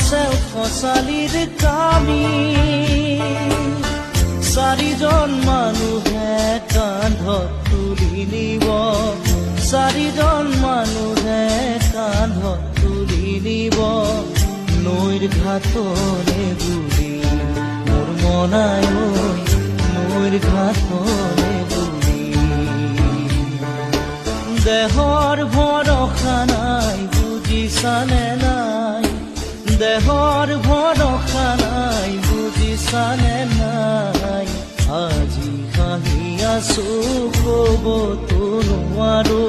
চেও খচালিৰ কামি চাৰিজন মানুহে কান্ধত তুলি নিব চাৰিজন মানুহে কান্ধত তুলি নিব নৈৰ ঘাটলে বুলি মোৰ মনাই নৈৰ ঘাটলে বুলি দেহৰ ভৰসা নাই বুজিছানে নাই দেহৰ ভৰসা নাই বুজিছানে নাই আজি হাঁহি আছো ক'বতো নোৱাৰো।